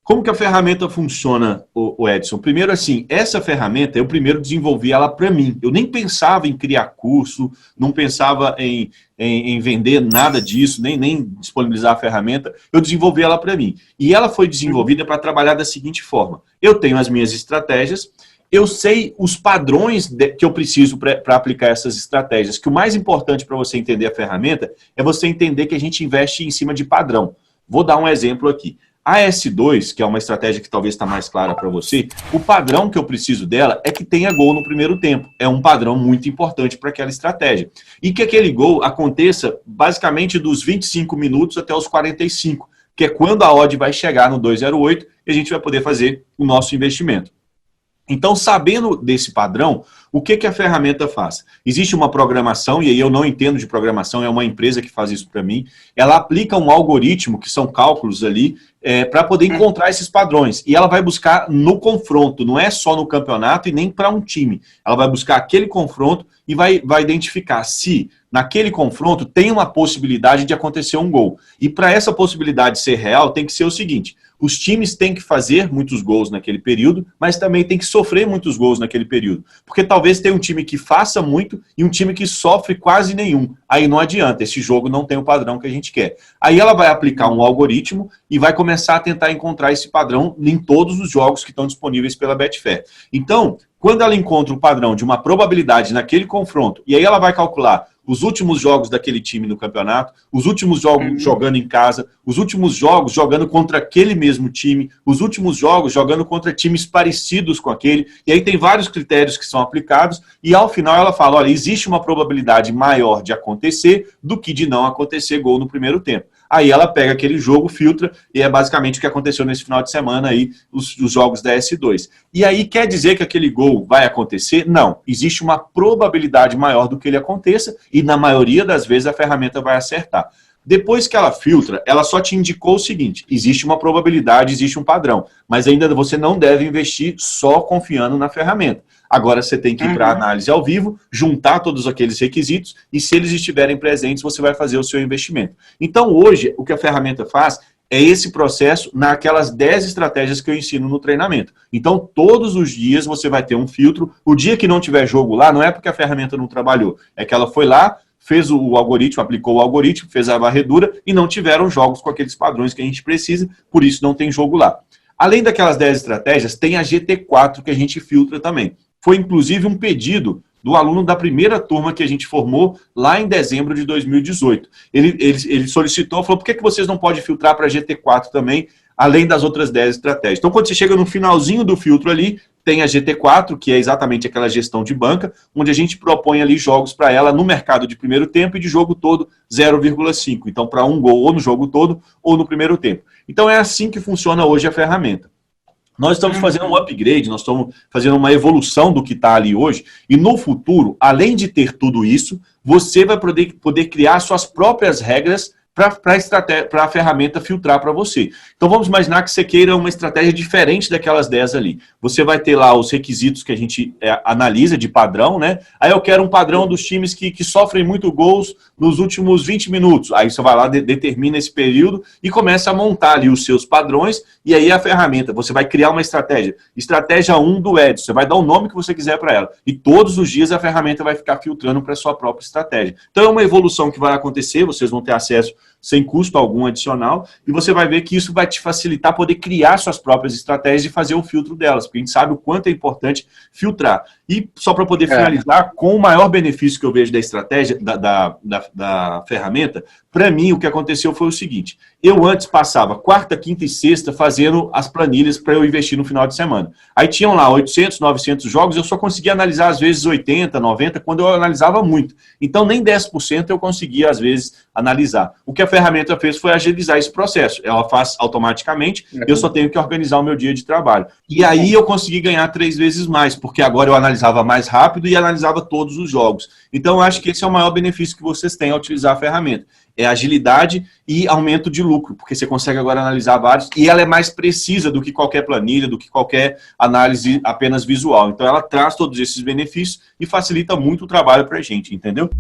Como que a ferramenta funciona, o Edson? Primeiro, assim, essa ferramenta, eu primeiro desenvolvi ela para mim. Eu nem pensava em criar curso, não pensava em vender nada disso, nem disponibilizar a ferramenta. Eu desenvolvi ela para mim. E ela foi desenvolvida para trabalhar da seguinte forma. Eu tenho as minhas estratégias, eu sei os padrões que eu preciso para aplicar essas estratégias. Que o mais importante para você entender a ferramenta é você entender que a gente investe em cima de padrão. Vou dar um exemplo aqui. A S2, que é uma estratégia que talvez está mais clara para você, o padrão que eu preciso dela é que tenha gol no primeiro tempo. É um padrão muito importante para aquela estratégia. E que aquele gol aconteça basicamente dos 25 minutos até os 45, que é quando a odd vai chegar no 2,08 e a gente vai poder fazer o nosso investimento. Então, sabendo desse padrão, o que a ferramenta faz? Existe uma programação, e aí eu não entendo de programação, é uma empresa que faz isso para mim. Ela aplica um algoritmo, que são cálculos ali, para poder encontrar esses padrões. E ela vai buscar no confronto, não é só no campeonato e nem para um time. Ela vai buscar aquele confronto e vai identificar se naquele confronto tem uma possibilidade de acontecer um gol. E para essa possibilidade ser real, tem que ser o seguinte: os times têm que fazer muitos gols naquele período, mas também tem que sofrer muitos gols naquele período. Porque talvez tenha um time que faça muito e um time que sofre quase nenhum. Aí não adianta, esse jogo não tem o padrão que a gente quer. Aí ela vai aplicar um algoritmo e vai começar a tentar encontrar esse padrão em todos os jogos que estão disponíveis pela Betfair. Então, quando ela encontra o padrão de uma probabilidade naquele confronto, e aí ela vai calcular os últimos jogos daquele time no campeonato, os últimos jogos jogando em casa, os últimos jogos jogando contra aquele mesmo time, os últimos jogos jogando contra times parecidos com aquele, e aí tem vários critérios que são aplicados, e ao final ela fala, olha, existe uma probabilidade maior de acontecer do que de não acontecer gol no primeiro tempo. Aí ela pega aquele jogo, filtra, e é basicamente o que aconteceu nesse final de semana aí, os jogos da S2. E aí quer dizer que aquele gol vai acontecer? Não. Existe uma probabilidade maior do que ele aconteça, e na maioria das vezes a ferramenta vai acertar. Depois que ela filtra, ela só te indicou o seguinte: existe uma probabilidade, existe um padrão, mas ainda você não deve investir só confiando na ferramenta. Agora você tem que ir para a análise ao vivo, juntar todos aqueles requisitos e se eles estiverem presentes, você vai fazer o seu investimento. Então hoje, o que a ferramenta faz é esse processo naquelas 10 estratégias que eu ensino no treinamento. Então todos os dias você vai ter um filtro. O dia que não tiver jogo lá, não é porque a ferramenta não trabalhou, é que ela foi lá, fez o algoritmo, aplicou o algoritmo, fez a varredura e não tiveram jogos com aqueles padrões que a gente precisa, por isso não tem jogo lá. Além daquelas 10 estratégias, tem a GT4 que a gente filtra também. Foi inclusive um pedido do aluno da primeira turma que a gente formou lá em dezembro de 2018. Ele solicitou, falou, por que vocês não podem filtrar para GT4 também, além das outras 10 estratégias? Então, quando você chega no finalzinho do filtro ali, tem a GT4, que é exatamente aquela gestão de banca, onde a gente propõe ali jogos para ela no mercado de primeiro tempo e de jogo todo 0,5. Então, para um gol ou no jogo todo ou no primeiro tempo. Então, é assim que funciona hoje a ferramenta. Nós estamos fazendo um upgrade, nós estamos fazendo uma evolução do que está ali hoje, e no futuro, além de ter tudo isso, você vai poder criar suas próprias regras para a ferramenta filtrar para você. Então vamos imaginar que você queira uma estratégia diferente daquelas 10 ali. Você vai ter lá os requisitos que a gente analisa de padrão, né? Aí eu quero um padrão dos times que sofrem muito gols nos últimos 20 minutos. Aí você vai lá, determina esse período e começa a montar ali os seus padrões, e aí a ferramenta, você vai criar uma estratégia. Estratégia 1 do Edson, você vai dar o nome que você quiser para ela. E todos os dias a ferramenta vai ficar filtrando para a sua própria estratégia. Então é uma evolução que vai acontecer, vocês vão ter acesso sem custo algum adicional, e você vai ver que isso vai te facilitar poder criar suas próprias estratégias e fazer o filtro delas, porque a gente sabe o quanto é importante filtrar. E só para poder finalizar, com o maior benefício que eu vejo da estratégia, da ferramenta, para mim o que aconteceu foi o seguinte: eu antes passava quarta, quinta e sexta fazendo as planilhas para eu investir no final de semana. Aí tinham lá 800, 900 jogos, eu só conseguia analisar às vezes 80, 90, quando eu analisava muito. Então nem 10% eu conseguia às vezes analisar. O que a ferramenta fez foi agilizar esse processo. Ela faz automaticamente, eu só tenho que organizar o meu dia de trabalho. E aí eu consegui ganhar 3 vezes mais, porque agora eu analisava mais rápido e analisava todos os jogos. Então eu acho que esse é o maior benefício que vocês têm ao utilizar a ferramenta. É agilidade e aumento de lucro, porque você consegue agora analisar vários, e ela é mais precisa do que qualquer planilha, do que qualquer análise apenas visual. Então ela traz todos esses benefícios e facilita muito o trabalho para a gente, entendeu?